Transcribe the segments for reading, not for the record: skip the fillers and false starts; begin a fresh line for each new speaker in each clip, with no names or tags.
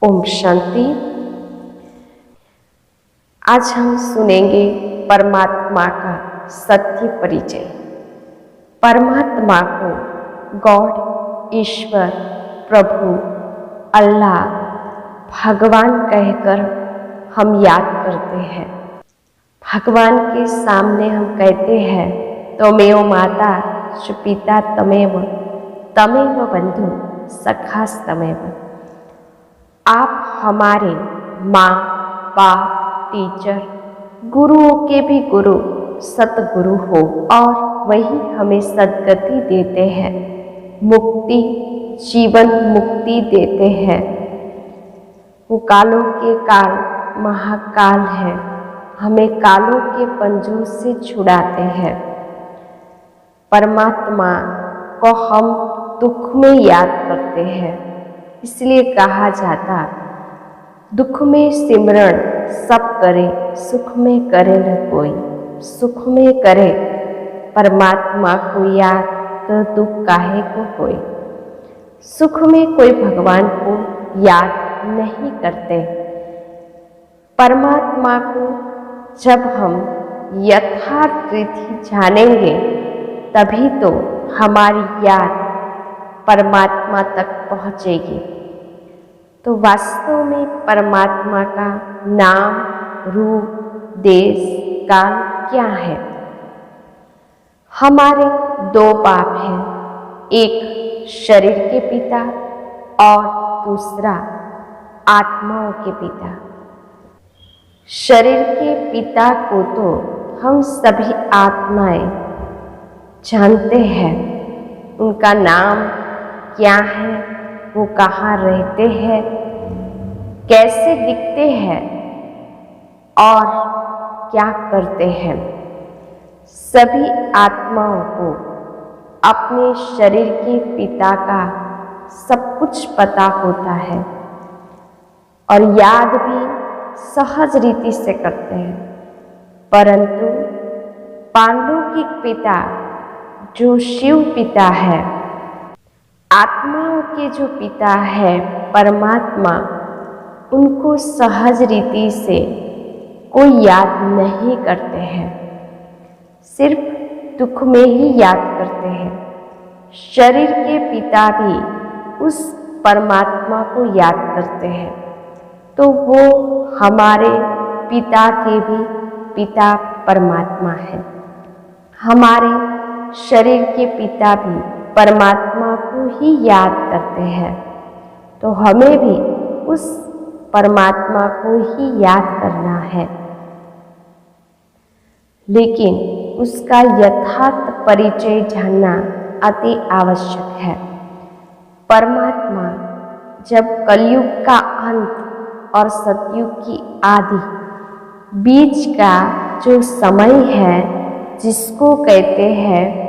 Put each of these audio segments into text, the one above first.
ओम शांति। आज हम सुनेंगे परमात्मा का सत्य परिचय। परमात्मा को गॉड, ईश्वर, प्रभु, अल्लाह, भगवान कहकर हम याद करते हैं। भगवान के सामने हम कहते हैं त्वमेव माता च पिता तमेव, तमेव बंधु सखा तमेव। आप हमारे माँ, बाप, टीचर, गुरुओं के भी गुरु, सतगुरु हो और वही हमें सद्गति देते हैं, मुक्ति, जीवन मुक्ति देते हैं। वो कालों के काल महाकाल है, हमें कालों के पंजों से छुड़ाते हैं। परमात्मा को हम दुख में याद करते हैं, इसलिए कहा जाता दुख में सिमरण सब करे, सुख में करे न कोई। सुख में करे परमात्मा को याद, तो दुख काहे को होए। सुख में कोई भगवान को याद नहीं करते। परमात्मा को जब हम यथार्थ रीति जानेंगे तभी तो हमारी याद परमात्मा तक पहुँचेगी। तो वास्तव में परमात्मा का नाम, रूप, देश, काल क्या है? हमारे दो बाप हैं, एक शरीर के पिता और दूसरा आत्माओं के पिता। शरीर के पिता को तो हम सभी आत्माएं जानते हैं। उनका नाम क्या है, वो कहाँ रहते हैं, कैसे दिखते हैं और क्या करते हैं। सभी आत्माओं को अपने शरीर के पिता का सब कुछ पता होता है और याद भी सहज रीति से करते हैं। परंतु पांडुलिक पिता जो शिव पिता है, आत्माओं के जो पिता है परमात्मा, उनको सहज रीति से कोई याद नहीं करते हैं, सिर्फ दुख में ही याद करते हैं। शरीर के पिता भी उस परमात्मा को याद करते हैं, तो वो हमारे पिता के भी पिता परमात्मा है। हमारे शरीर के पिता भी परमात्मा को ही याद करते हैं, तो हमें भी उस परमात्मा को ही याद करना है। लेकिन उसका यथार्थ परिचय जानना अति आवश्यक है। परमात्मा जब कलयुग का अंत और सतयुग की आदि बीच का जो समय है, जिसको कहते हैं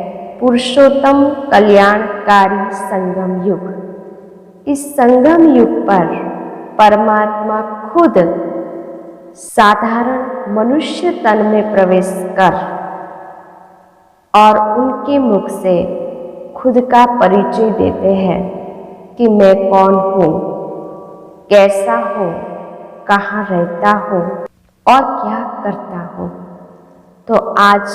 पुरुषोत्तम कल्याणकारी संगम युग, इस संगम युग पर परमात्मा खुद साधारण मनुष्य तन में प्रवेश कर और उनके मुख से खुद का परिचय देते हैं कि मैं कौन हूँ, कैसा हूँ, कहाँ रहता हूँ और क्या करता हूँ। तो आज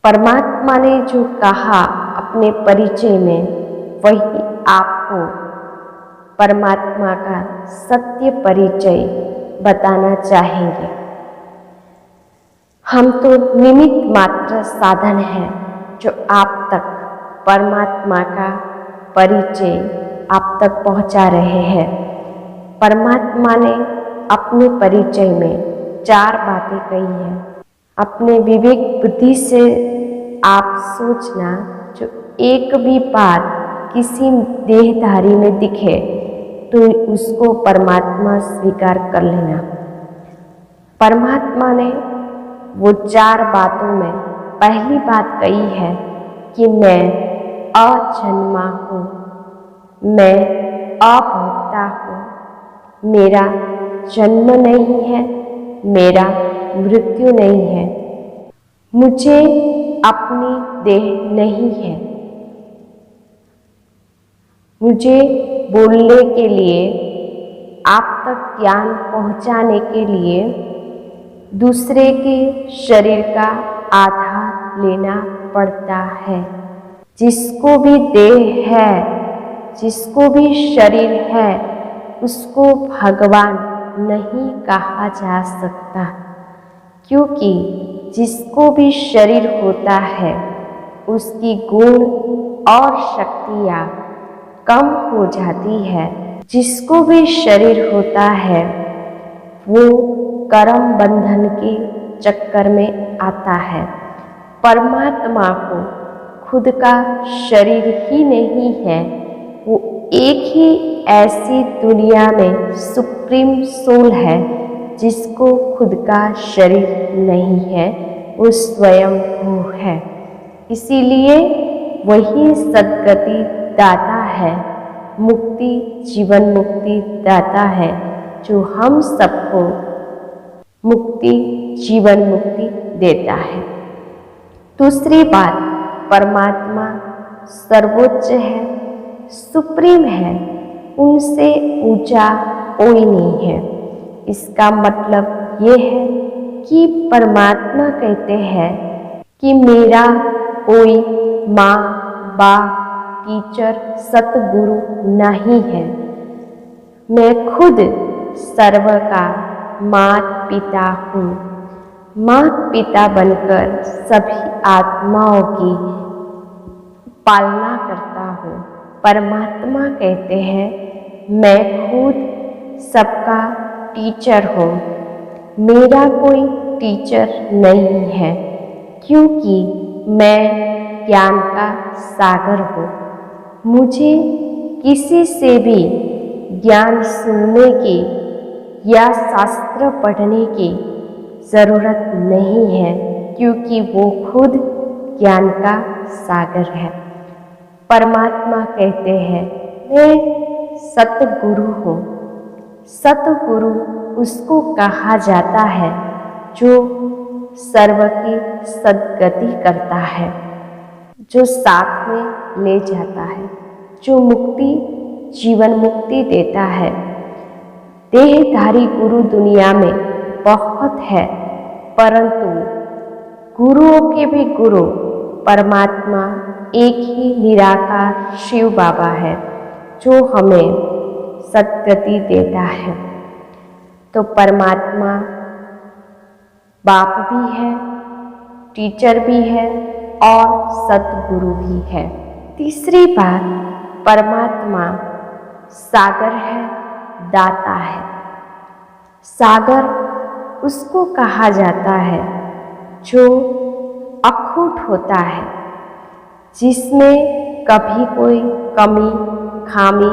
परमात्मा ने जो कहा अपने परिचय में, वही आपको परमात्मा का सत्य परिचय बताना चाहेंगे। हम तो निमित्त मात्र साधन हैं जो आप तक परमात्मा का परिचय आप तक पहुंचा रहे हैं। परमात्मा ने अपने परिचय में 4 बातें कही हैं। अपने विवेक बुद्धि से आप सोचना, जो एक भी बात किसी देहधारी में दिखे तो उसको परमात्मा स्वीकार कर लेना। परमात्मा ने वो 4 बातों में पहली बात कही है कि मैं अजन्मा हूँ, मैं अभोक्ता हूँ, मेरा जन्म नहीं है, मेरा मृत्यु नहीं है, मुझे अपनी देह नहीं है, मुझे बोलने के लिए आप तक ज्ञान पहुंचाने के लिए दूसरे के शरीर का आधार लेना पड़ता है। जिसको भी देह है, जिसको भी शरीर है, उसको भगवान नहीं कहा जा सकता, क्योंकि जिसको भी शरीर होता है उसकी गुण और शक्तियाँ कम हो जाती है। जिसको भी शरीर होता है वो कर्म बंधन के चक्कर में आता है। परमात्मा को खुद का शरीर ही नहीं है, वो एक ही ऐसी दुनिया में सुप्रीम सोल है जिसको खुद का शरीर नहीं है, वो स्वयं वो है। इसीलिए वही सद्गति दाता है, मुक्ति जीवन मुक्ति दाता है, जो हम सबको मुक्ति जीवन मुक्ति देता है। दूसरी बात, परमात्मा सर्वोच्च है, सुप्रीम है, उनसे ऊंचा कोई नहीं है। इसका मतलब ये है कि परमात्मा कहते हैं कि मेरा कोई माँ बाप टीचर सतगुरु नहीं है, मैं खुद सर्व का माता पिता हूँ। माता पिता बनकर सभी आत्माओं की पालना करता हूँ। परमात्मा कहते हैं मैं खुद सबका टीचर हूँ, मेरा कोई टीचर नहीं है, क्योंकि मैं ज्ञान का सागर हूँ। मुझे किसी से भी ज्ञान सुनने की या शास्त्र पढ़ने की ज़रूरत नहीं है, क्योंकि वो खुद ज्ञान का सागर है। परमात्मा कहते हैं मैं सतगुरु हूँ। सतगुरु उसको कहा जाता है जो सर्व की सद्गति करता है, जो साथ में ले जाता है, जो मुक्ति जीवन मुक्ति देता है। देहधारी गुरु दुनिया में बहुत है, परंतु गुरुओं के भी गुरु परमात्मा एक ही निराकार शिव बाबा है, जो हमें सद्गति देता है। तो परमात्मा बाप भी है, टीचर भी है और सतगुरु भी है। तीसरी बात, परमात्मा सागर है, दाता है। सागर उसको कहा जाता है जो अखूट होता है, जिसमें कभी कोई कमी खामी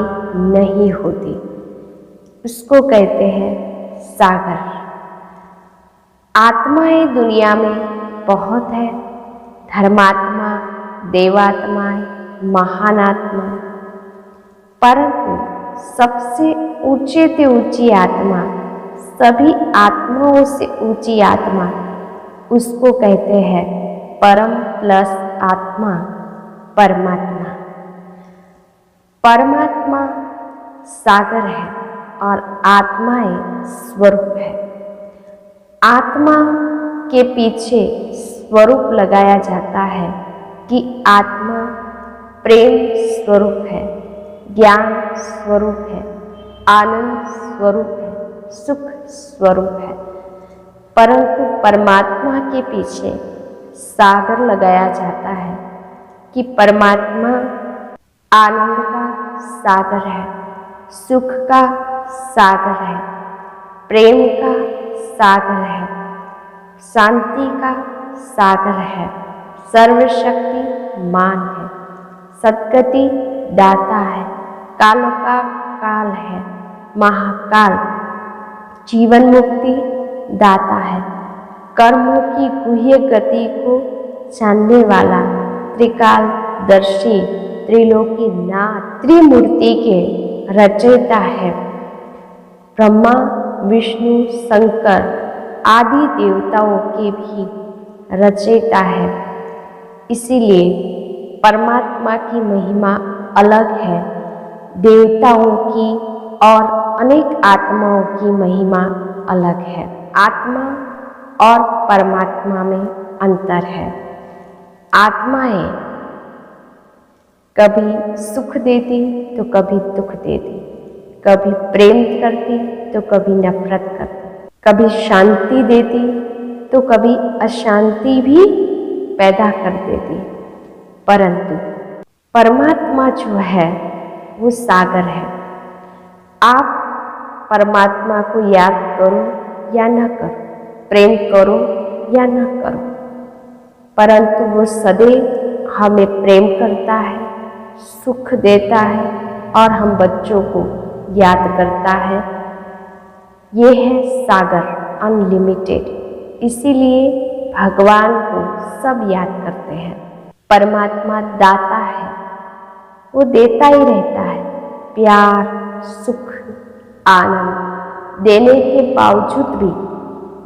नहीं होती, उसको कहते हैं सागर। आत्माएं दुनिया में बहुत है, धर्मात्मा, देवात्माएं, महान आत्मा, परंतु सबसे ऊंचे से ऊंची आत्मा, सभी आत्माओं से ऊंची आत्मा, उसको कहते हैं परम प्लस आत्मा, परमात्मा। परमात्मा सागर है और आत्माएं स्वरूप है। आत्मा के पीछे स्वरूप लगाया जाता है कि आत्मा प्रेम स्वरूप है, ज्ञान स्वरूप है, आनंद स्वरूप है, सुख स्वरूप है। परंतु परमात्मा के पीछे सागर लगाया जाता है कि परमात्मा आनंद का सागर है, सुख का सागर है, प्रेम का सागर है, शांति का सागर है, सर्वशक्तिमान है, सद्गति दाता है, कालों का काल है, महाकाल, जीवन मुक्ति दाता है, कर्मों की गुह्य गति को जानने वाला, त्रिकालदर्शी, त्रिलोकीनाथ, त्रिमूर्ति के रचयिता है। ब्रह्मा विष्णु शंकर आदि देवताओं के भी रचयिता है। इसीलिए परमात्मा की महिमा अलग है देवताओं की और अनेक आत्माओं की महिमा अलग है। आत्मा और परमात्मा में अंतर है। आत्माएं कभी सुख देती तो कभी दुख देती, कभी प्रेम करती तो कभी नफरत करती, कभी शांति देती तो कभी अशांति भी पैदा कर देती। परंतु परमात्मा जो है वो सागर है। आप परमात्मा को याद करो या न करो, प्रेम करो या न करो, परंतु वो सदैव हमें प्रेम करता है, सुख देता है और हम बच्चों को याद करता है। ये है सागर, अनलिमिटेड। इसीलिए भगवान को सब याद करते हैं। परमात्मा दाता है, वो देता ही रहता है प्यार, सुख, आनंद। देने के बावजूद भी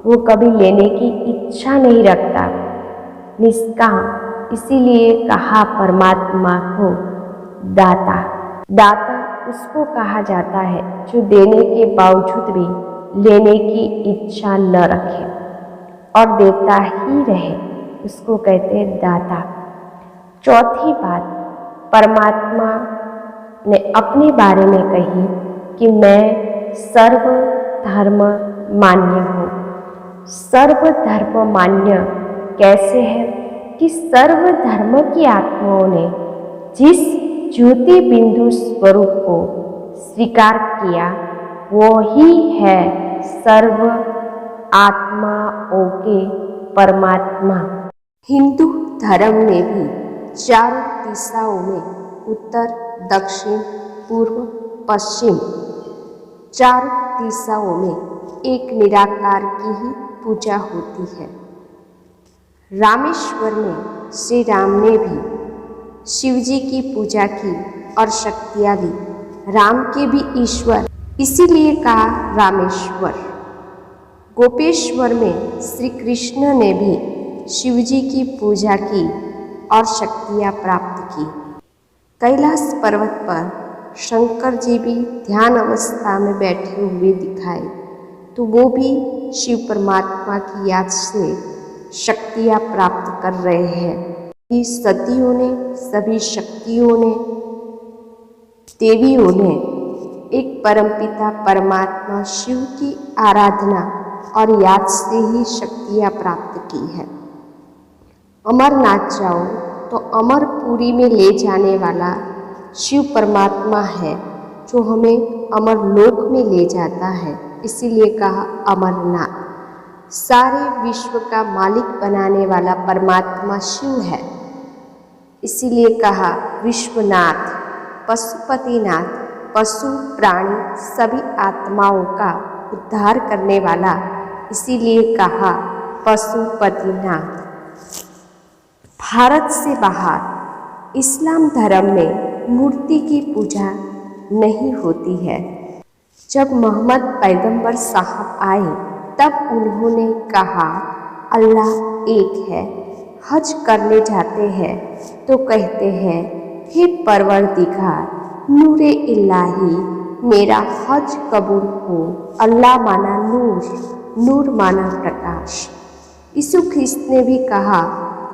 वो कभी लेने की इच्छा नहीं रखता, निष्काम। इसीलिए कहा परमात्मा को दाता। दाता उसको कहा जाता है जो देने के बावजूद भी लेने की इच्छा न रखे और देता ही रहे, उसको कहते हैं दाता। चौथी बात परमात्मा ने अपने बारे में कही कि मैं सर्व धर्म मान्य हूँ। सर्व धर्म मान्य कैसे है कि सर्व धर्म की आत्माओं ने जिस ज्योति बिंदु स्वरूप को स्वीकार किया वो ही है सर्व आत्माओं के परमात्मा। हिंदू धर्म में भी चारों दिशाओं में उत्तर, दक्षिण, पूर्व, पश्चिम चारों दिशाओं में एक निराकार की ही पूजा होती है। रामेश्वर में श्री राम ने भी शिव जी की पूजा की और शक्तियाँ ली। राम के भी ईश्वर, इसीलिए कहा रामेश्वर। गोपेश्वर में श्री कृष्ण ने भी शिव जी की पूजा की और शक्तियाँ प्राप्त की। कैलाश पर्वत पर शंकर जी भी ध्यान अवस्था में बैठे हुए दिखाए, तो वो भी शिव परमात्मा की याद से शक्तियाँ प्राप्त कर रहे हैं। कि सतियों ने, सभी शक्तियों ने, देवियों ने एक परमपिता परमात्मा शिव की आराधना और याद से ही शक्तियाँ प्राप्त की है। अमरनाथ जाओ तो अमरपुरी में ले जाने वाला शिव परमात्मा है जो हमें अमरलोक में ले जाता है, इसीलिए कहा अमरनाथ। सारे विश्व का मालिक बनाने वाला परमात्मा शिव है, इसीलिए कहा विश्वनाथ। पशुपतिनाथ, पशु प्राणी सभी आत्माओं का उद्धार करने वाला, इसीलिए कहा पशुपतिनाथ। भारत से बाहर इस्लाम धर्म में मूर्ति की पूजा नहीं होती है। जब मोहम्मद पैगंबर साहब आए तब उन्होंने कहा अल्लाह एक है। हज करने जाते हैं तो कहते हैं हे परवरदिगार, नूरे इलाही, मेरा हज कबूल हो। अल्लाह माना नूर, नूर माना प्रकाश। यीशु ख्रिस्त ने भी कहा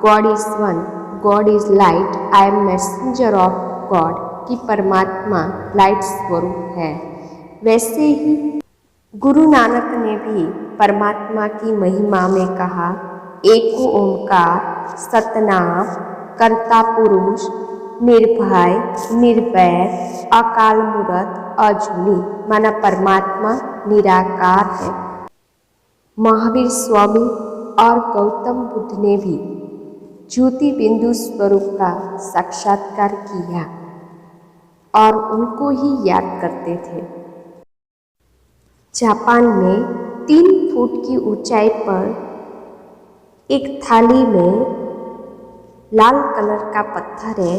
God is one, God is light, I am messenger of God, कि परमात्मा लाइट स्वरूप है। वैसे ही गुरु नानक ने भी परमात्मा की महिमा में कहा एको ओंकार, सतनाम, कर्ता पुरुष, निर्भय, निर्वैर, अकाल मूर्त, अजूनी, माना परमात्मा निराकार है। महावीर स्वामी और गौतम बुद्ध ने भी ज्योति बिंदु स्वरूप का साक्षात्कार किया और उनको ही याद करते थे। जापान में 3 फुट की ऊंचाई पर एक थाली में लाल कलर का पत्थर है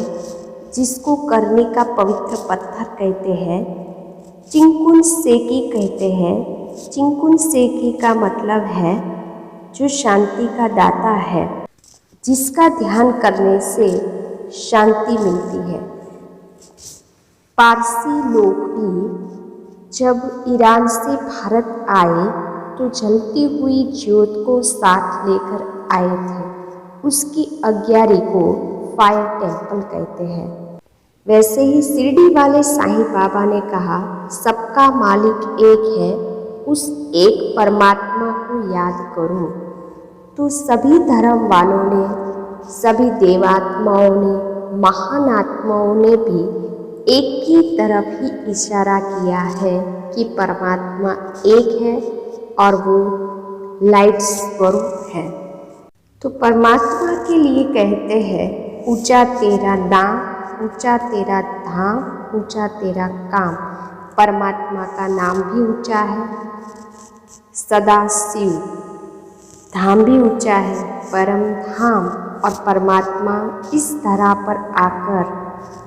जिसको करनी का पवित्र पत्थर कहते हैं, चिंकुन सेकी कहते हैं। चिंकुन सेकी का मतलब है जो शांति का दाता है, जिसका ध्यान करने से शांति मिलती है। पारसी लोग भी जब ईरान से भारत आए तो जलती हुई ज्योत को साथ लेकर आए थे। उसकी अग्यारी को फायर टेम्पल कहते हैं। वैसे ही शिरडी वाले साईं बाबा ने कहा, सबका मालिक एक है, उस एक परमात्मा को याद करो। तो सभी धर्म वालों ने, सभी देवात्माओं ने, महान आत्माओं ने भी एक की तरफ ही इशारा किया है कि परमात्मा एक है और वो लाइट स्वरूप है। तो परमात्मा के लिए कहते हैं, ऊंचा तेरा नाम, ऊंचा तेरा धाम, ऊंचा तेरा काम। परमात्मा का नाम भी ऊंचा है, सदा शिव धाम भी ऊंचा है, परम धाम। और परमात्मा इस धरा पर आकर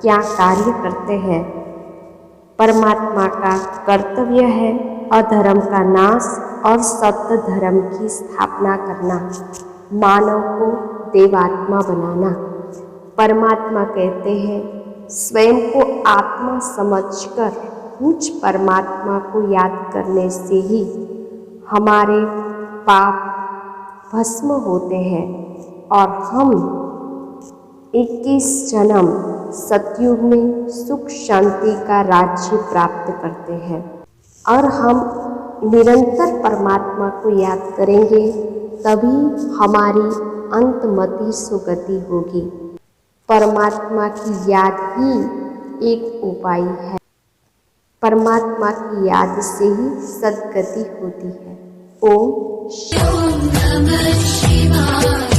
क्या कार्य करते हैं? परमात्मा का कर्तव्य है अधर्म का नाश और सत्य धर्म की स्थापना करना, मानव को देवात्मा बनाना। परमात्मा कहते हैं, स्वयं को आत्मा समझकर मुझ परमात्मा को याद करने से ही हमारे पाप भस्म होते हैं और हम 21 जन्म सतयुग में सुख शांति का राज्य प्राप्त करते हैं। और हम निरंतर परमात्मा को याद करेंगे, तभी हमारी अंतमति सुगति होगी। परमात्मा की याद ही एक उपाय है। परमात्मा की याद से ही सद्गति होती है। ओम नमः शिवाय।